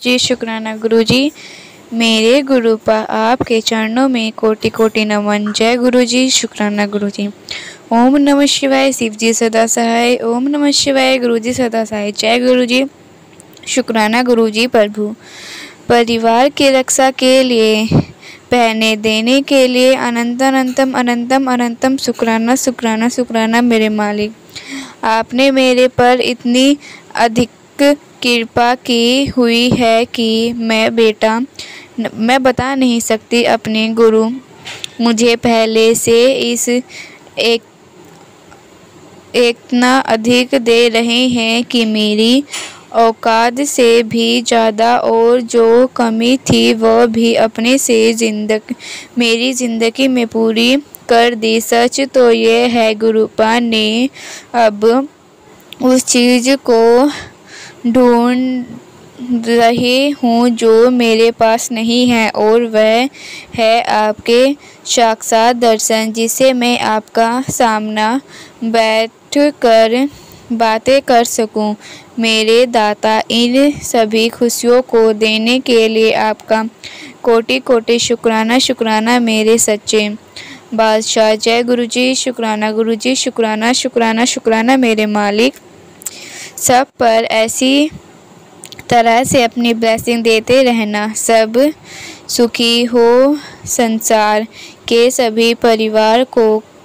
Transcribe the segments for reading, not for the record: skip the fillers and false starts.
जी शुक्राना गुरुजी। मेरे गुरुपा आपके चरणों में कोटि कोटि नमन। जय गुरुजी शुक्राना गुरुजी। ओम नमः शिवाय शिव जी सदा सहाय। ओम नमः शिवाय गुरुजी सदा सहाय। जय गुरुजी शुक्राना गुरुजी। प्रभु परिवार की रक्षा के लिए, पहने देने के लिए अनंत अनंतम अनंतम अनंतम शुक्राना शुक्राना शुक्राना मेरे मालिक। आपने मेरे पर इतनी अधिक कृपा की हुई है कि मैं बता नहीं सकती। अपने गुरु मुझे पहले से एक इतना अधिक दे रहे हैं कि मेरी औकात से भी ज़्यादा, और जो कमी थी वह भी अपने से मेरी ज़िंदगी में पूरी कर दी। सच तो ये है गुरुपा ने अब उस चीज़ को ढूंढ रही हूँ जो मेरे पास नहीं है, और वह है आपके साक्षात दर्शन, जिसे मैं आपका सामना बैठ कर बातें कर सकूं। मेरे दाता, इन सभी खुशियों को देने के लिए आपका कोटि कोटि शुक्राना शुक्राना मेरे सच्चे बादशाह। जय गुरुजी शुक्राना गुरुजी। शुक्राना शुक्राना शुक्राना मेरे मालिक। सब पर ऐसी तरह से अपनी ब्लेसिंग देते रहना। सब सुखी हो, संसार के सभी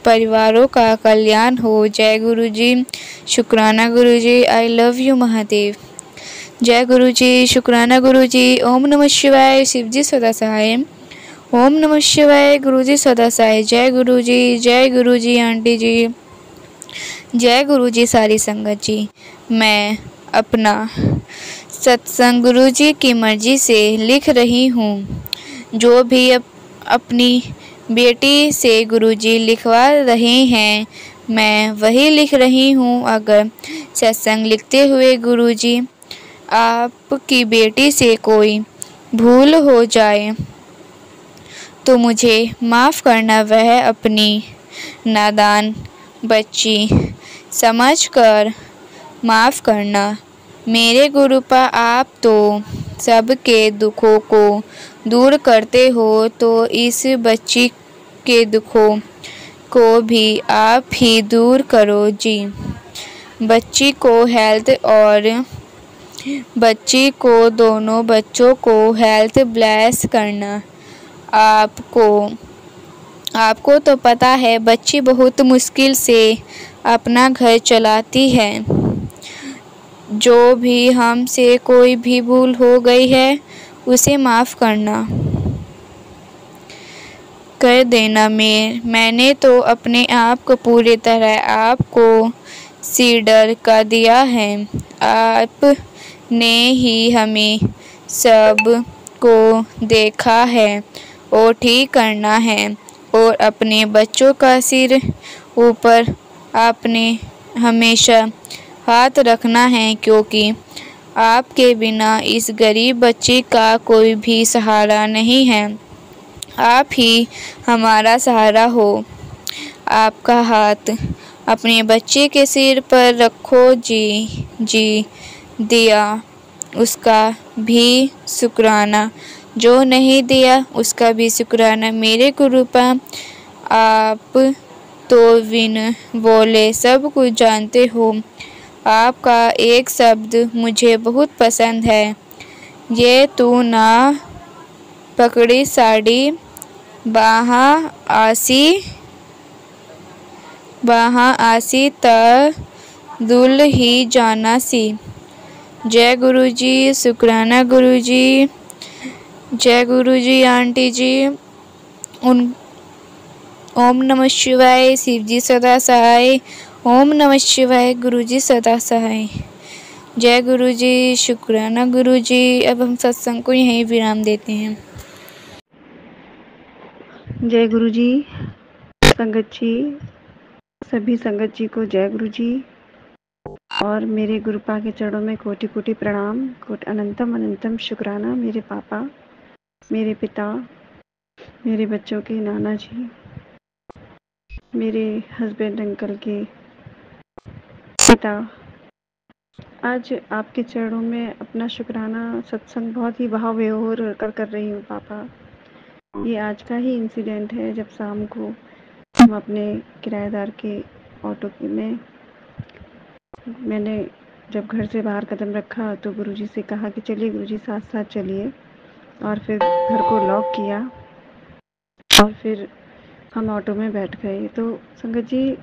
परिवारों का कल्याण हो। जय गुरुजी शुक्राना Guruji. I love you Mahadev. जय गुरुजी शुक्राना गुरुजी। ओम नमः शिवाय शिवजी सदा सहाय। ओम नमः शिवाय गुरुजी सदा सहाय। जय गुरुजी आंटी जी। जय गुरुजी सारी संगत जी। मैं अपना सत्संग गुरुजी की मर्जी से लिख रही हूँ। जो भी अपनी बेटी से गुरुजी लिखवा रहे हैं, मैं वही लिख रही हूँ। अगर सत्संग लिखते हुए गुरुजी आपकी बेटी से कोई भूल हो जाए तो मुझे माफ़ करना। वह अपनी नादान बच्ची समझकर माफ़ करना। मेरे गुरुपा, आप तो सबके दुखों को दूर करते हो, तो इस बच्ची के दुखों को भी आप ही दूर करो जी। बच्ची को हेल्थ और बच्ची को, दोनों बच्चों को हेल्थ ब्लेस करना। आपको तो पता है बच्ची बहुत मुश्किल से अपना घर चलाती है। जो भी हमसे कोई भी भूल हो गई है उसे माफ़ कर देना। मैंने तो अपने आप को पूरी तरह आपको सीडर का दिया है। आपने ही हमें सब को देखा है और ठीक करना है, और अपने बच्चों का सिर ऊपर आपने हमेशा हाथ रखना है, क्योंकि आपके बिना इस गरीब बच्ची का कोई भी सहारा नहीं है। आप ही हमारा सहारा हो। आपका हाथ अपने बच्चे के सिर पर रखो जी। दिया उसका भी शुक्राना, जो नहीं दिया उसका भी शुक्राना। मेरे गुरुपा, आप तो बिन बोले सब कुछ जानते हो। आपका एक शब्द मुझे बहुत पसंद है। ये तू ना पकड़ी साड़ी, बाहाँ आसी त दुल ही जाना सी। जय गुरुजी शुक्राना गुरुजी। जय गुरुजी आंटी जी। ओम नमः शिवाय शिवजी सदा सहाय। ओम नमः शिवाय गुरुजी सदा सहाय। जय गुरुजी शुक्राना गुरुजी। अब हम सत्संग को यहीं विराम देते हैं। जय गुरुजी संगत जी, सभी संगत जी को जय गुरुजी। और मेरे गुरुपा के चरणों में कोटि कोटि प्रणाम, कोटि अनंतम अनंतम शुक्राना। मेरे पापा, मेरे पिता, मेरे बच्चों के नाना जी, मेरे हस्बैंड अंकल के पिता, आज आपके चरणों में अपना शुक्राना सत्संग बहुत ही भाव विभोर कर रही हूँ पापा। ये आज का ही इंसिडेंट है जब शाम को हम अपने किराएदार के ऑटो में मैंने जब घर से बाहर कदम रखा तो गुरुजी से कहा कि चलिए गुरुजी साथ साथ चलिए, और फिर घर को लॉक किया और फिर हम ऑटो में बैठ गए। तो संगत जी,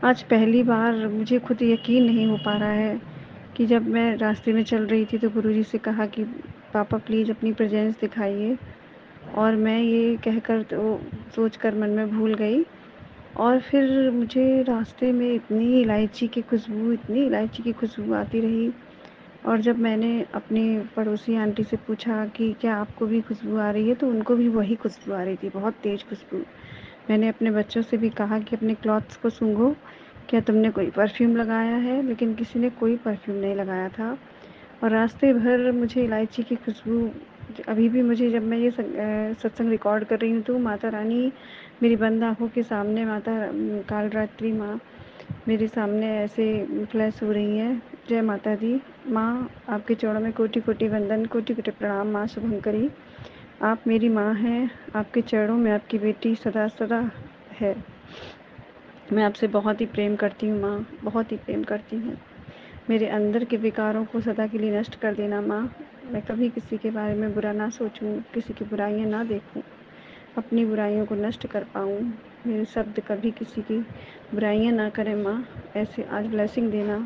आज पहली बार मुझे खुद यकीन नहीं हो पा रहा है कि जब मैं रास्ते में चल रही थी तो गुरुजी से कहा कि पापा प्लीज़ अपनी प्रेजेंस दिखाइए, और मैं ये कहकर तो सोचकर मन में भूल गई। और फिर मुझे रास्ते में इतनी इलायची की खुशबू आती रही, और जब मैंने अपनी पड़ोसी आंटी से पूछा कि क्या आपको भी खुशबू आ रही है, तो उनको भी वही खुशबू आ रही थी, बहुत तेज़ खुशबू। मैंने अपने बच्चों से भी कहा कि अपने क्लॉथ्स को सूंघो, क्या तुमने कोई परफ्यूम लगाया है, लेकिन किसी ने कोई परफ्यूम नहीं लगाया था। और रास्ते भर मुझे इलायची की खुशबू, अभी भी मुझे जब मैं ये सत्संग रिकॉर्ड कर रही हूँ तो माता रानी मेरी बंद आँखों के सामने, माता कालरात्रि माँ मेरे सामने ऐसे फ्लैश हो रही हैं। जय माता दी माँ, आपके चरणों में कोटि कोटि वंदन, कोटि कोटि प्रणाम माँ शुभंकरी। आप मेरी माँ हैं, आपके चरणों में आपकी बेटी सदा सदा है। मैं आपसे बहुत ही प्रेम करती हूँ माँ, बहुत ही प्रेम करती हूँ। मेरे अंदर के विकारों को सदा के लिए नष्ट कर देना माँ। मैं कभी किसी के बारे में बुरा ना सोचूं, किसी की बुराइयां ना देखूं, अपनी बुराइयों को नष्ट कर पाऊं। मेरे शब्द कभी किसी की बुराइयां ना करें माँ। ऐसे आज ब्लेसिंग देना,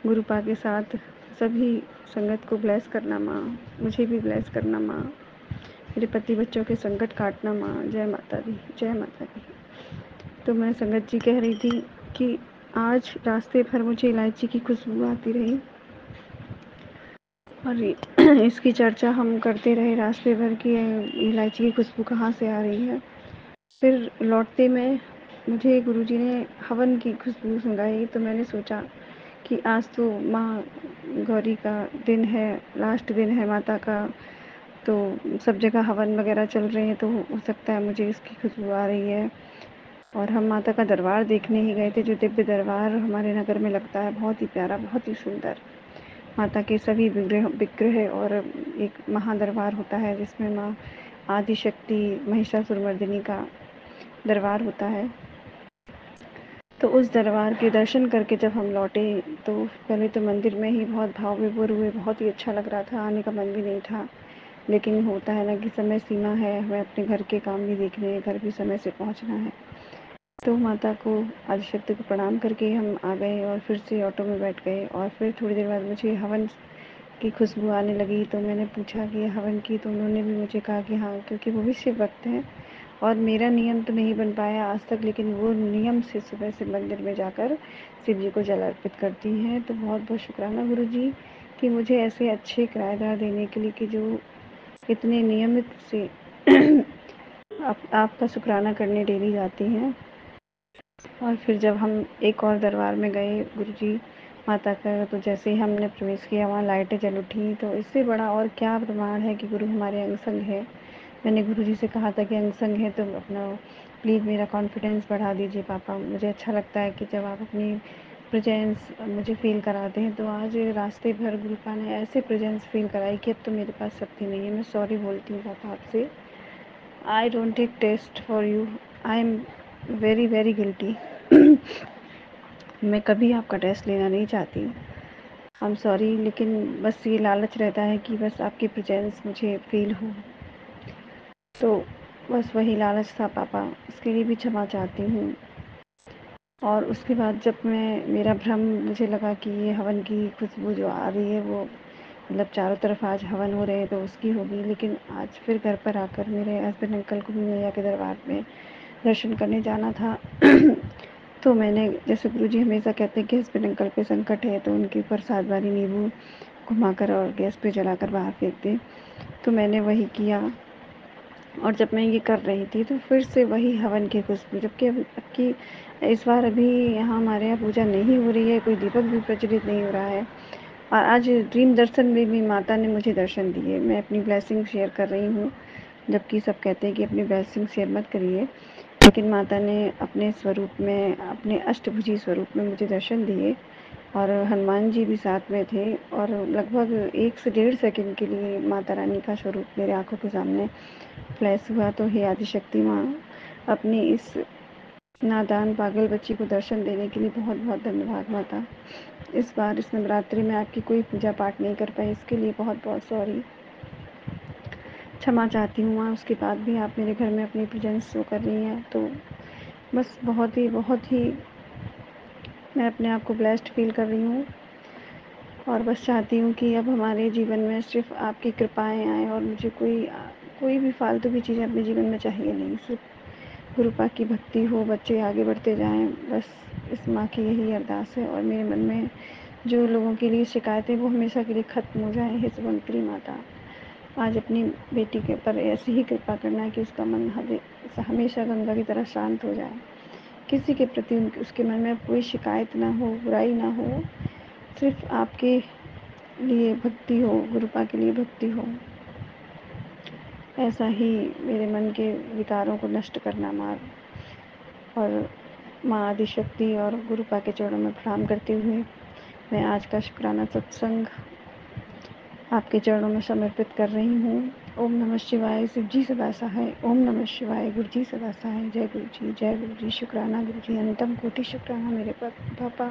गुरुपा के साथ सभी संगत को ब्लेस करना माँ, मुझे भी ब्लेस करना माँ। मेरे पति बच्चों के संकट काटना माँ। जय माता दी, जय माता दी। तो मैं संगत जी कह रही थी कि आज रास्ते भर मुझे इलायची की खुशबू आती रही, और इसकी चर्चा हम करते रहे रास्ते भर की इलायची की खुशबू कहाँ से आ रही है। फिर लौटते में मुझे गुरुजी ने हवन की खुशबू सुंघाई, तो मैंने सोचा कि आज तो माँ गौरी का दिन है, लास्ट दिन है माता का, तो सब जगह हवन वगैरह चल रहे हैं, तो हो सकता है मुझे इसकी खुशबू आ रही है। और हम माता का दरबार देखने ही गए थे, जो दिव्य दरबार हमारे नगर में लगता है, बहुत ही प्यारा, बहुत ही सुंदर। माता के सभी विग्रह और एक महादरबार होता है जिसमें माँ आदिशक्ति महिषासुरमर्दिनी का दरबार होता है। तो उस दरबार के दर्शन करके जब हम लौटे तो पहले तो मंदिर में ही बहुत भाव विभोर हुए, बहुत ही अच्छा लग रहा था, आने का मन भी नहीं था। लेकिन होता है ना कि समय सीमा है, हमें अपने घर के काम भी देखने हैं, घर भी समय से पहुंचना है। तो माता को, आदिशक्ति को प्रणाम करके हम आ गए और फिर से ऑटो में बैठ गए। और फिर थोड़ी देर बाद मुझे हवन की खुशबू आने लगी, तो मैंने पूछा कि हवन की, तो उन्होंने भी मुझे कहा कि हाँ, क्योंकि वो भी शिव भक्त हैं। और मेरा नियम तो नहीं बन पाया आज तक, लेकिन वो नियम से सुबह से मंदिर में जाकर शिव जी को जल अर्पित करती हैं। तो बहुत बहुत शुक्राना गुरु जी कि मुझे ऐसे अच्छे किराएदार देने के लिए, कि जो इतने नियमित से आपका शुक्राना करने डेली जाती हैं। और फिर जब हम एक और दरबार में गए गुरुजी माता का, तो जैसे ही हमने प्रवेश किया वहाँ लाइटें जल उठी। तो इससे बड़ा और क्या प्रमाण है कि गुरु हमारे अंग संग है। मैंने गुरुजी से कहा था कि अंग संग है तो अपना प्लीज़ मेरा कॉन्फिडेंस बढ़ा दीजिए पापा। मुझे अच्छा लगता है कि जब आप अपनी प्रेजेंस मुझे फील कराते हैं। तो आज रास्ते भर गुरुपा ने ऐसे प्रेजेंस फील कराई कि अब तो मेरे पास शक्ति नहीं है। मैं सॉरी बोलती हूँ पापा आपसे। I don't take test for you, I am very very guilty. मैं कभी आपका टेस्ट लेना नहीं चाहती, आई एम सॉरी, लेकिन बस ये लालच रहता है कि बस आपकी प्रेजेंस मुझे फील हो, तो बस वही लालच था पापा, उसके लिए भी क्षमा चाहती हूँ। और उसके बाद जब मैं, मेरा भ्रम, मुझे लगा कि ये हवन की खुशबू जो आ रही है वो मतलब चारों तरफ आज हवन हो रहे हैं तो उसकी होगी। लेकिन आज फिर घर पर आकर मेरे हस्बैंड अंकल को भी मैया के दरबार में दर्शन करने जाना था। तो मैंने, जैसे गुरुजी हमेशा कहते हैं कि हस्बैंड अंकल पे संकट है तो उनके ऊपर 7 बारी नींबू घुमाकर और गैस पे जलाकर बाहर फेंक दे। तो मैंने वही किया। और जब मैं ये कर रही थी तो फिर से वही हवन की खुशबू, जबकि अब की इस बार अभी यहाँ हमारे यहाँ पूजा नहीं हो रही है, कोई दीपक भी प्रज्वलित नहीं हो रहा है। और आज ड्रीम दर्शन में भी माता ने मुझे दर्शन दिए। मैं अपनी ब्लेसिंग शेयर कर रही हूँ, जबकि सब कहते हैं कि अपनी ब्लेसिंग शेयर मत करिए, लेकिन माता ने अपने स्वरूप में, अपने अष्टभुजी स्वरूप में मुझे दर्शन दिए। और हनुमान जी भी साथ में थे और लगभग 1 से 1.5 सेकंड के लिए माता रानी का स्वरूप मेरे आँखों के सामने फ्लैश हुआ। तो हे आदिशक्ति माँ, अपनी इस नादान पागल बच्ची को दर्शन देने के लिए बहुत बहुत धन्यवाद माता। इस बार इस नवरात्रि में आपकी कोई पूजा पाठ नहीं कर पाई, इसके लिए बहुत बहुत सॉरी, क्षमा चाहती हूँ माँ। उसके बाद भी आप मेरे घर में अपनी प्रेजेंस शो कर रही हैं, तो बस बहुत ही मैं अपने आप को ब्लेस्ड फील कर रही हूँ। और बस चाहती हूँ कि अब हमारे जीवन में सिर्फ आपकी कृपाएँ आएँ और मुझे कोई भी फालतू की चीज़ें अपने जीवन में चाहिए नहीं, सिर्फ गुरुपा की भक्ति हो, बच्चे आगे बढ़ते जाएं, बस इस माँ की यही अरदास है। और मेरे मन में जो लोगों के लिए शिकायतें वो हमेशा के लिए ख़त्म हो जाएं। हे सुमंत्री माता, आज अपनी बेटी के ऊपर ऐसी ही कृपा करना है कि उसका मन हमेशा गंगा की तरह शांत हो जाए, किसी के प्रति उसके मन में कोई शिकायत ना हो, बुराई ना हो, सिर्फ आपके लिए भक्ति हो, गुरुपा के लिए भक्ति हो। ऐसा ही मेरे मन के विकारों को नष्ट करना माँ। और माँ आदिशक्ति और गुरुपा के चरणों में प्रणाम करते हुए मैं आज का शुक्राना सत्संग आपके चरणों में समर्पित कर रही हूँ। ओम नमः शिवाय, शिव जी सदा सहाय। ओम नमः शिवाय, गुरु जी सदा सहाय। जय गुरु जी, जय गुरु जी। शुक्राना गुरु जी, अनंतम कोटि शुक्राना मेरे पापा।